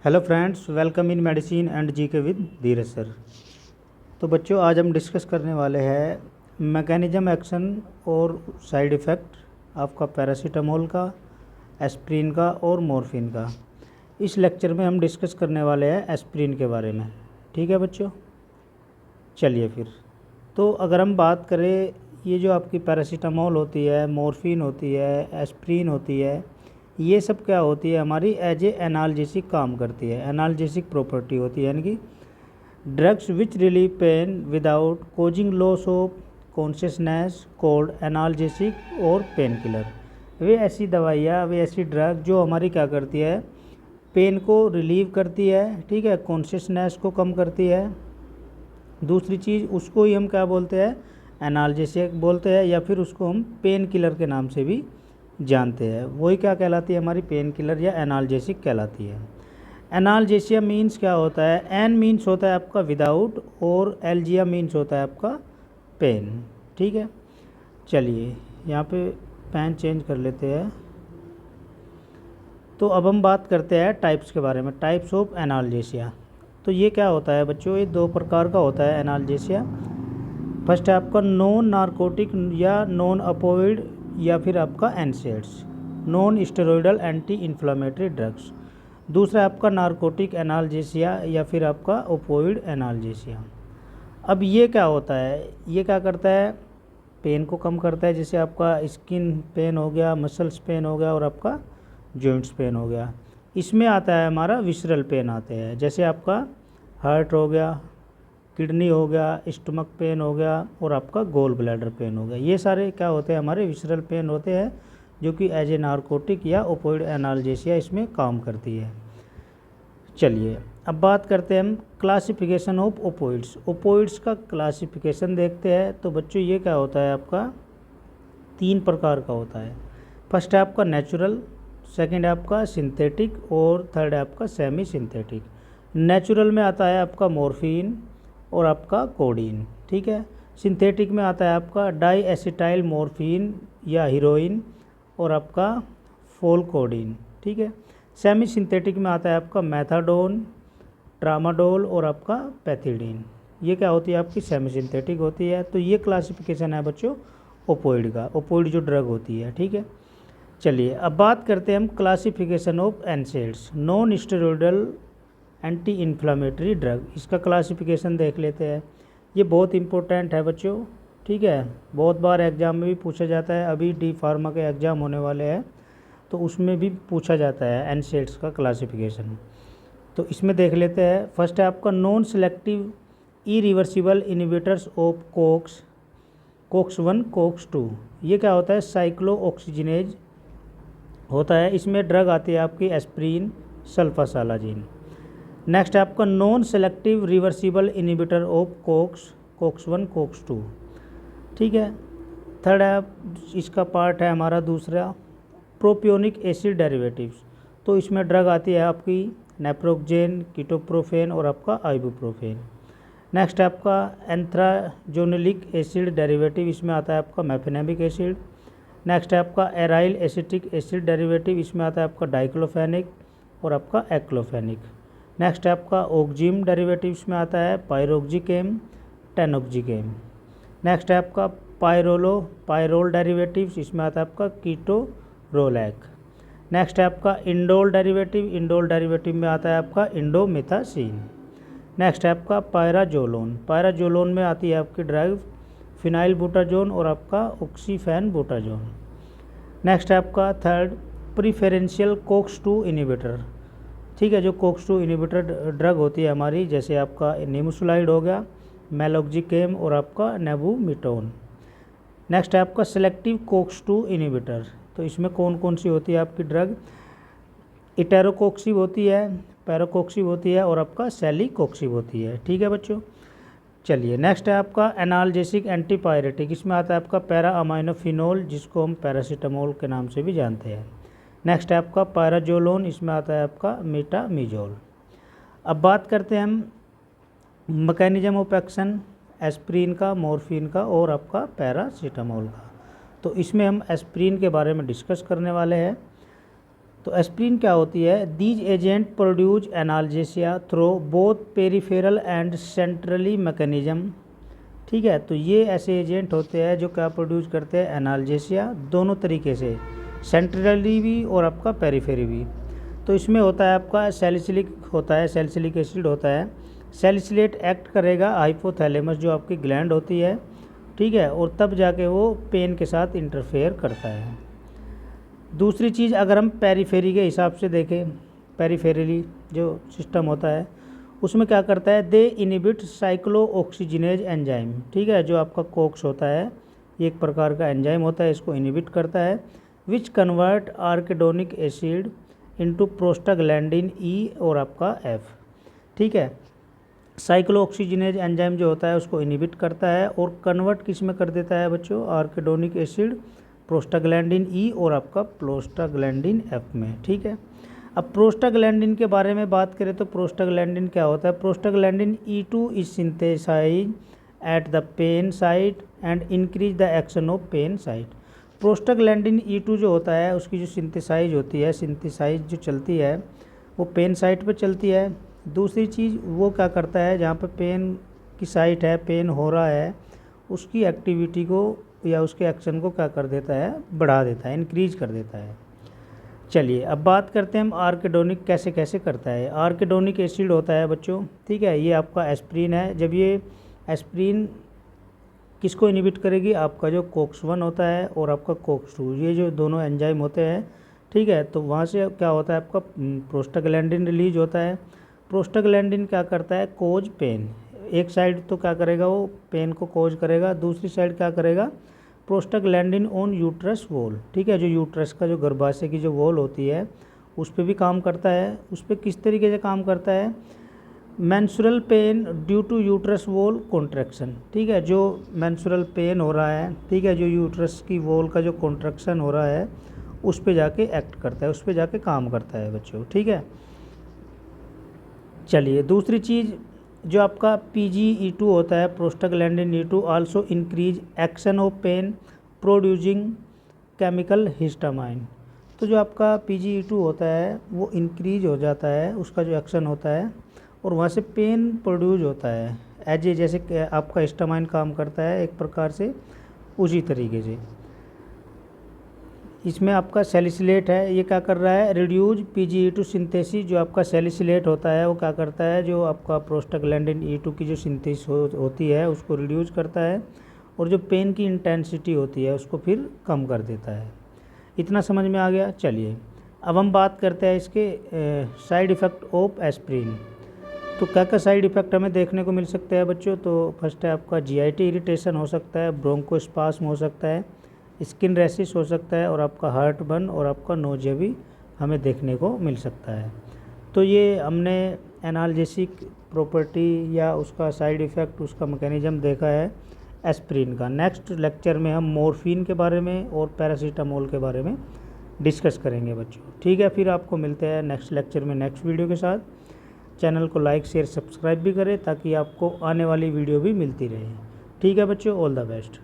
Hello friends, welcome in medicine and GK with Dheeraj sir. तो बच्चों, आज हम डिस्कस करने वाले हैं मैकेनिज्म, एक्शन और साइड इफ़ेक्ट आपका पैरासीटामोल का, एस्प्रिन का और मॉर्फिन का। इस लेक्चर में हम डिस्कस करने वाले हैं एस्प्रिन के बारे में। ठीक है बच्चों, चलिए फिर। तो अगर हम बात करें, ये जो आपकी पैरासीटामोल होती है, मॉर्फिन होती है, एस्प्रिन होती है, ये सब क्या होती है, हमारी एज ए एनाल्जेसिक काम करती है। एनाल्जेसिक प्रॉपर्टी होती है, यानी कि drugs which relieve pain without causing loss of consciousness called analgesic और पेन किलर। वे ऐसी दवाइयाँ, वे ऐसी ड्रग जो हमारी क्या करती है, पेन को रिलीव करती है, ठीक है, कॉन्शियसनेस को कम करती है। दूसरी चीज़, उसको ही हम क्या बोलते हैं, एनाल्जेसिक बोलते हैं, या फिर उसको हम पेन किलर के नाम से भी जानते हैं। वही क्या कहलाती है, हमारी पेन किलर या एनाल्जेसिक कहलाती है। एनाल्जेसिया मीन्स क्या होता है, एन मीन्स होता है आपका विदाउट, और एल्जिया मीन्स होता है आपका पेन। ठीक है, चलिए यहाँ पे पेन चेंज कर लेते हैं। तो अब हम बात करते हैं टाइप्स के बारे में, टाइप्स ऑफ एनाल्जेसिया। तो ये क्या होता है बच्चों, ये दो प्रकार का होता है एनाल्जेसिया। फर्स्ट है आपका नॉन नारकोटिक या नॉन अपोइड, या फिर आपका NSAIDs, non steroidal anti inflammatory drugs. दूसरा आपका नारकोटिक एनाल्जेसिया या फिर आपका ओपोइड एनाल्जेसिया। अब ये क्या होता है, ये क्या करता है, पेन को कम करता है। जैसे आपका स्किन पेन हो गया, मसल्स पेन हो गया और आपका जॉइंट्स पेन हो गया। इसमें आता है हमारा विसरल पेन आते हैं, जैसे आपका हार्ट हो गया, किडनी हो गया, स्टमक पेन हो गया और आपका गोल ब्लैडर पेन हो गया। ये सारे क्या होते हैं, हमारे विसरल पेन होते हैं, जो कि एज ए नारकोटिक या ओपोइड एनाल्जेसिया इसमें काम करती है। चलिए अब बात करते हैं हम क्लासिफिकेशन ऑफ ओपोइड्स। ओपोइड्स का क्लासिफिकेशन देखते हैं। तो बच्चों, ये क्या होता है आपका, तीन प्रकार का होता है। फर्स्ट है आपका नेचुरल, सेकंड है आपका सिंथेटिक और थर्ड है आपका सेमी सिंथेटिक। नेचुरल में आता है आपका मॉर्फिन और आपका कोडीन, ठीक है। सिंथेटिक में आता है आपका डाई एसिटाइल मॉर्फिन या हीरोइन और आपका फोलकोडीन, ठीक है। सेमी सिंथेटिक में आता है आपका मैथाडोन, ट्रामाडोल और आपका पैथिडीन। ये क्या होती है, आपकी सेमी सिंथेटिक होती है। तो ये क्लासिफिकेशन है बच्चों ओपोइड का, ओपोइड जो ड्रग होती है, ठीक है। चलिए अब बात करते हैं हम classification of NSAIDs, non steroidal anti inflammatory drug. इसका क्लासिफिकेशन देख लेते हैं। ये बहुत इंपॉर्टेंट है बच्चों, ठीक है, बहुत बार एग्ज़ाम में भी पूछा जाता है। अभी डी फार्मा के एग्ज़ाम होने वाले हैं, तो उसमें भी पूछा जाता है एनसेड्स का क्लासिफिकेशन। तो इसमें देख लेते हैं। फर्स्ट है आपका non selective irreversible inhibitors of Cokes, Cokes 1, Cokes 2। ये क्या होता है, साइक्लो ऑक्सीजनेज होता है। इसमें ड्रग आती है आपकी एस्प्रिन, सल्फासालाजिन। नेक्स्ट है आपका non selective reversible inhibitor of Cokes, Cokes 1, Cokes 2, ठीक है। थर्ड है, इसका पार्ट है हमारा दूसरा, प्रोपियोनिक एसिड डेरिवेटिव्स। तो इसमें ड्रग आती है आपकी नेप्रोक्जेन, कीटोप्रोफेन और आपका आइबुप्रोफेन। नेक्स्ट है आपका एंथ्राजोनिलिक एसिड डेरिवेटिव, इसमें आता है आपका मेफेनेमिक एसिड। नेक्स्ट है आपका एराइल एसिटिक एसिड डेरिवेटिव, इसमें आता है आपका डाइक्लोफेनिक और आपका एक्लोफेनिक। नेक्स्ट है आपका ऑक्जिम डेरिवेटिव, इसमें आता है पायरोक्जिकेम, टेनोक्जिकेम। नेक्स्ट है आपका पायरोल डेरिवेटिव, इसमें आता है आपका कीटोरोलैक। नेक्स्ट है आपका इंडोल डेरिवेटिव, इंडोल डेरिवेटिव में आता है आपका इंडोमिथासिन। नेक्स्ट है आपका पायराजोलोन, पायराजोलोन में आती है आपकी ड्रग फिनाइल बुटाजोन और आपका ऑक्सीफेन बुटाजोन। नेक्स्ट है आपका थर्ड प्रीफरेंशियल कोक्स 2 इनिबिटर, ठीक है। जो कोक्स 2 इनिबिटर ड्रग होती है हमारी, जैसे आपका निमुसुलाइड हो गया, मेलोक्जिकेम और आपका नेबुमिटोन। नेक्स्ट है आपका सेलेक्टिव कोक्स 2 इनिबिटर। तो इसमें कौन कौन सी होती है आपकी ड्रग, इटेरोकोक्सिब होती है, पैरोकोक्सिब होती है और आपका सेलीकोक्सिब होती है, ठीक है बच्चों। चलिए नेक्स्ट है आपका एनाल्जेसिक एंटीपायरेटिक, इसमें आता है आपका पैरा अमाइनोफिनोल, जिसको हम पैरासीटामोल के नाम से भी जानते हैं। नेक्स्ट है आपका पायराजोलोन, इसमें आता है आपका मेटामिजोल। अब बात करते हैं हम मैकेनिज्म ऑफ एक्शन एस्प्रिन का, मॉर्फिन का और आपका पैरासीटामोल का। तो इसमें हम एस्प्रिन के बारे में डिस्कस करने वाले हैं। तो एस्प्रिन क्या होती है, these agent produce analgesia through both peripheral and centrally mechanism. ठीक है, तो ये ऐसे एजेंट होते हैं जो क्या प्रोड्यूस करते हैं, एनाल्जेसिया, दोनों तरीके से, सेंट्रली भी और आपका पेरिफेरी भी। तो इसमें होता है आपका सैलिसिलिक होता है, सैलिसिलिक एसिड होता है। सैलिसिलेट एक्ट करेगा हाइपोथैलेमस जो आपकी ग्लैंड होती है, ठीक है, और तब जाके वो पेन के साथ इंटरफेयर करता है। दूसरी चीज़ अगर हम पेरिफेरी के हिसाब से देखें, पेरिफेरली जो सिस्टम होता है उसमें क्या करता है, दे इनिबिट साइक्लो ऑक्सीजनेज एंजाइम। ठीक है, जो आपका कोक्स होता है ये एक प्रकार का एंजाइम होता है, इसको इनिबिट करता है, which convert arachidonic acid into prostaglandin E और आपका एफ। ठीक है, साइक्लो ऑक्सीजनेज एंजाइम जो होता है उसको इनिबिट करता है और कन्वर्ट किस में कर देता है बच्चों, आर्किडोनिक एसिड, प्रोस्टाग्लैंडिन ई और आपका प्रोस्टाग्लैंडिन एफ में। ठीक है, अब प्रोस्टाग्लैंडिन के बारे में बात करें तो प्रोस्टाग्लैंडिन क्या होता है, prostaglandin E2 is synthesize at the pain site and increase the action of pain site. Prostaglandin E2 जो होता है उसकी जो सिंथेसाइज होती है, सिंथेसाइज जो चलती है वो पेन साइट पे चलती है। दूसरी चीज़ वो क्या करता है, जहाँ पे पेन की साइट है, पेन हो रहा है, उसकी एक्टिविटी को या उसके एक्शन को क्या कर देता है, बढ़ा देता है, इंक्रीज कर देता है। चलिए अब बात करते हैं हम आर्किडोनिक कैसे कैसे करता है। आर्किडोनिक एसिड होता है बच्चों, ठीक है, ये आपका एस्प्रिन है। जब ये एस्प्रिन किसको इनिबिट करेगी, आपका जो कोक्स 1 होता है और आपका कोक्स 2, ये जो दोनों एंजाइम होते हैं, ठीक है, तो वहाँ से क्या होता है, आपका प्रोस्टाग्लैंडिन रिलीज होता है। प्रोस्टाग्लैंडिन क्या करता है, कोज पेन, एक साइड तो क्या करेगा वो पेन को कोज करेगा, दूसरी साइड क्या करेगा, प्रोस्टाग्लैंडिन ऑन यूट्रस वॉल। ठीक है, जो यूट्रस का जो गर्भाशय की जो वॉल होती है उस पर भी काम करता है। उस पर किस तरीके से काम करता है, menstrual pain due to uterus wall contraction. ठीक है, जो मेंस्ट्रुअल पेन हो रहा है, ठीक है, जो यूट्रस की वॉल का जो कॉन्ट्रैक्शन हो रहा है उस पर जाके एक्ट करता है, उस पर जाके काम करता है बच्चों। ठीक है, चलिए दूसरी चीज़ जो आपका PGE2 होता है, prostaglandin E2 also increase action of pain producing chemical histamine. तो जो आपका PGE2 होता है वो इंक्रीज हो जाता है, उसका जो एक्शन होता है, और वहाँ से पेन प्रोड्यूस होता है एज ए, जैसे आपका हिस्टामाइन काम करता है एक प्रकार से उसी तरीके से। इसमें आपका सैलिसिलेट है, ये क्या कर रहा है, रिड्यूज PGE2 सिंथेसिस। जो आपका सैलिसिलेट होता है वो क्या करता है, जो आपका प्रोस्टाग्लैंडिन E2 की जो सिंथेसिस होती है उसको रिड्यूस करता है, और जो पेन की इंटेंसिटी होती है उसको फिर कम कर देता है। इतना समझ में आ गया। चलिए अब हम बात करते हैं इसके साइड इफ़ेक्ट ऑफ एस्प्रिन। तो क्या क्या साइड इफ़ेक्ट हमें देखने को मिल सकते हैं बच्चों। तो फर्स्ट है आपका GIT इरिटेशन हो सकता है, ब्रोंकोस्पास्म हो सकता है, स्किन रैशिस हो सकता है, और आपका हार्ट बर्न और आपका नोजिया भी हमें देखने को मिल सकता है। तो ये हमने एनाल्जेसिक प्रॉपर्टी या उसका साइड इफ़ेक्ट, उसका मैकेनिज्म देखा है एस्प्रिन का। नेक्स्ट लेक्चर में हम मॉर्फिन के बारे में और पैरासीटामोल के बारे में डिस्कस करेंगे बच्चों। ठीक है, फिर आपको मिलते हैं नेक्स्ट लेक्चर में नेक्स्ट वीडियो के साथ। चैनल को लाइक शेयर सब्सक्राइब भी करें ताकि आपको आने वाली वीडियो भी मिलती रहे। ठीक है बच्चों, ऑल द बेस्ट।